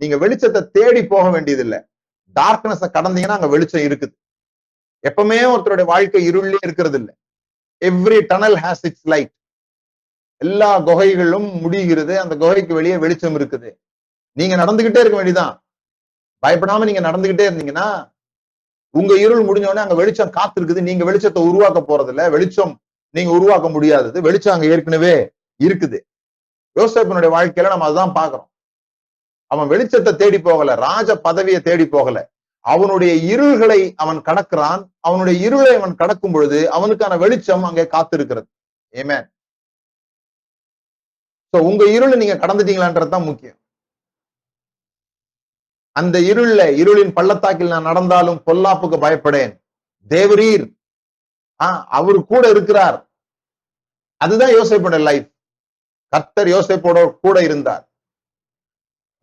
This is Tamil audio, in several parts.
நீங்க வெளிச்சத்தை தேடி போக வேண்டியது இல்லை. டார்க்னஸ கடந்தீங்கன்னா அங்க வெளிச்சம் இருக்குது. எப்பவுமே ஒருத்தருடைய வாழ்க்கை இருளே இருக்கிறது இல்லை. Every tunnel has its light. எல்லா குகைகளும் முடிகிறது, அந்த குகைக்கு வெளியே வெளிச்சம் இருக்குது. நீங்க நடந்துகிட்டே இருக்க வேண்டியதான். பயப்படாம நீங்க நடந்துகிட்டே இருந்தீங்கன்னா உங்க இருள் முடிஞ்ச உடனே அங்க வெளிச்சம் காத்து இருக்குது. நீங்க வெளிச்சத்தை உருவாக்க போறது இல்ல. வெளிச்சம் நீங்க உருவாக்க முடியாதது. வெளிச்சம் அங்க ஏற்கனவே இருக்குது. யோசேப்பினுடைய வாழ்க்கையில நம்ம அதுதான் பாக்குறோம். அவன் வெளிச்சத்தை தேடி போகல, ராஜ பதவியை தேடி போகல. அவனுடைய இருள்களை அவன் கடக்கிறான். அவனுடைய இருளை அவன் கடக்கும் பொழுது அவனுக்கான வெளிச்சம் அங்கே காத்திருக்கிறது. ஆமென். சோ உங்க இருளை நீங்க கடந்துட்டீங்களான்றதுதான் முக்கியம். அந்த இருளின் பள்ளத்தாக்கில் நான் நடந்தாலும் பொல்லாப்புக்கு பயப்படேன். தேவரீர் அவரு கூட இருக்கிறார். அதுதான் யோசேப்போட லைஃப். கர்த்தர் யோசேப்போட கூட இருந்தார்.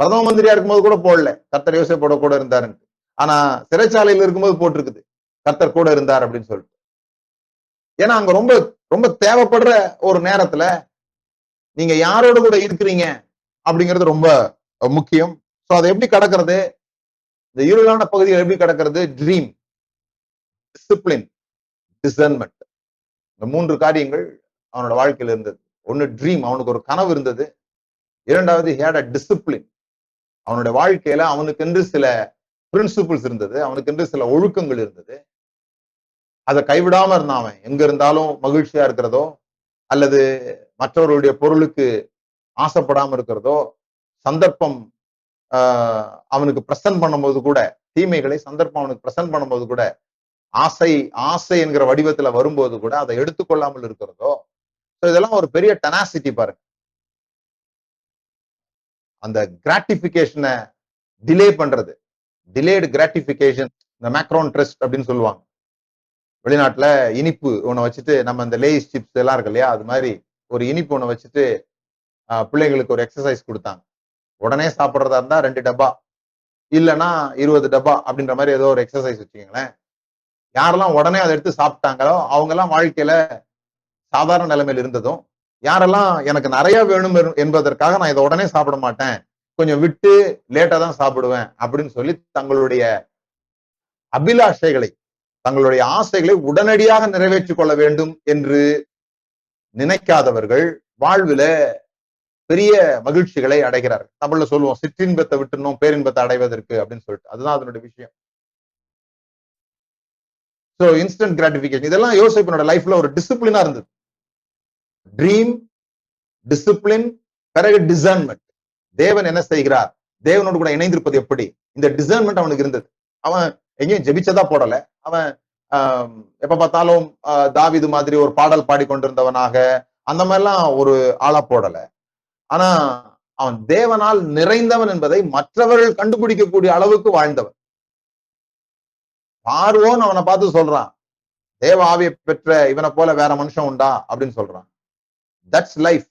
பிரதம மந்திரியா இருக்கும்போது கூட போடல கர்த்தர் யோசேப்போட கூட இருந்தாரு. ஆனா சிறைச்சாலையில் இருக்கும்போது போட்டிருக்குது கர்த்தர் கூட இருந்தார் அப்படின்னு சொல்லிட்டு. ஏன்னா அங்க ரொம்ப ரொம்ப தேவைப்படுற ஒரு நேரத்துல நீங்க யாரோட கூட இருக்கிறீங்க அப்படிங்கிறது ரொம்ப முக்கியம். சோ அதை எப்படி கடக்கிறது? இந்த இருளான பகுதியில் எப்படி கடக்கிறது? Dream, discipline, discernment. இந்த 3 காரியங்கள் அவனோட வாழ்க்கையில இருந்தது. ஒன்னு ட்ரீம், அவனுக்கு ஒரு கனவு இருந்தது. இரண்டாவது ஹேட் அ டிசிப்ளின். அவனுடைய வாழ்க்கையில அவனுக்கென்று சில பிரின்சிபிள்ஸ் இருந்தது, அவனுக்கென்று சில ஒழுக்கங்கள் இருந்தது. அதை கைவிடாம இருந்தான். அவன் எங்க இருந்தாலும் மகிழ்ச்சியா இருக்கிறதோ அல்லது மற்றவர்களுடைய பொருளுக்கு ஆசைப்படாம இருக்கிறதோ, சந்தர்ப்பம் அவனுக்கு பிரசன்ட் பண்ணும்போது கூட, தீமைகளை சந்தர்ப்பம் அவனுக்கு பிரசன்ட் பண்ணும்போது கூட, ஆசை என்கிற வடிவத்துல வரும்போது கூட அதை எடுத்துக்கொள்ளாமல் இருக்கிறதோ, இதெல்லாம் ஒரு பெரிய டெனாசிட்டி பாருங்க. அந்த கிராட்டிபிகேஷனை டிலே பண்றது, டிலேடு கிராட்டிபிகேஷன், இந்த மேக்ரோன் ட்ரஸ்ட் அப்படின்னு சொல்லுவாங்க. வெளிநாட்டுல இனிப்பு ஒண்ணு வச்சுட்டு, நம்ம இந்த லேஸ் சிப்ஸ் எல்லாம் இருக்கு இல்லையா, அது மாதிரி ஒரு இனிப்பு ஒண்ணு வச்சுட்டு பிள்ளைங்களுக்கு ஒரு எக்ஸசைஸ் கொடுத்தாங்க. உடனே சாப்பிட்றதா இருந்தா 2 டப்பா, இல்லைன்னா 20 டப்பா அப்படின்ற மாதிரி ஏதோ ஒரு எக்ஸசைஸ் வச்சுக்கீங்களேன். யாரெல்லாம் உடனே அதை எடுத்து சாப்பிட்டாங்களோ அவங்க எல்லாம் வாழ்க்கையில சாதாரண நிலைமையில் இருந்ததும், யாரெல்லாம் எனக்கு நிறைய வேணும் என்பதற்காக நான் இதை உடனே சாப்பிட மாட்டேன், கொஞ்சம் விட்டு லேட்டா தான் சாப்பிடுவேன் அப்படின்னு சொல்லி தங்களுடைய அபிலாஷைகளை, தங்களுடைய ஆசைகளை உடனடியாக நிறைவேற்றிக் கொள்ள வேண்டும் என்று நினைக்காதவர்கள் வாழ்வில பெரிய மகிழ்ச்சிகளை அடைகிறார்கள். தமிழ்ல சொல்லுவோம், சிற்றின்பத்தை விட்டுணும் பேரின்பத்தை அடைவதற்கு அப்படின்னு சொல்லிட்டு. அதுதான் அதனுடைய விஷயம். சோ இன்ஸ்டன்ட் கிராட்டிபிகேஷன், இதெல்லாம் யோசேப்பினோட லைஃப்ல ஒரு டிசிப்ளினா இருந்தது. ட்ரீம், டிசிப்ளின், பிறகு டிசர்ன்மெண்ட். தேவன் என்ன செய்கிறார், தேவனோடு கூட இணைந்திருப்பது எப்படி, இந்த டிசர்ன்மெண்ட் அவனுக்கு இருந்தது. அவன் எங்கேயும் ஜெபிச்சதா போடல. அவன் எப்ப பார்த்தாலும் தாவீது மாதிரி ஒரு பாடல் பாடிக்கொண்டிருந்தவனாக அந்த மாதிரிலாம் ஒரு ஆளா போடல. ஆனா அவன் தேவனால் நிறைந்தவன் என்பதை மற்றவர்கள் கண்டுபிடிக்கக்கூடிய அளவுக்கு வாழ்ந்தவன். பார்வோன் அவனை பார்த்து சொல்றான், தேவ ஆவியை பெற்ற இவனை போல வேற மனுஷன் உண்டா அப்படின்னு சொல்றான். That's life.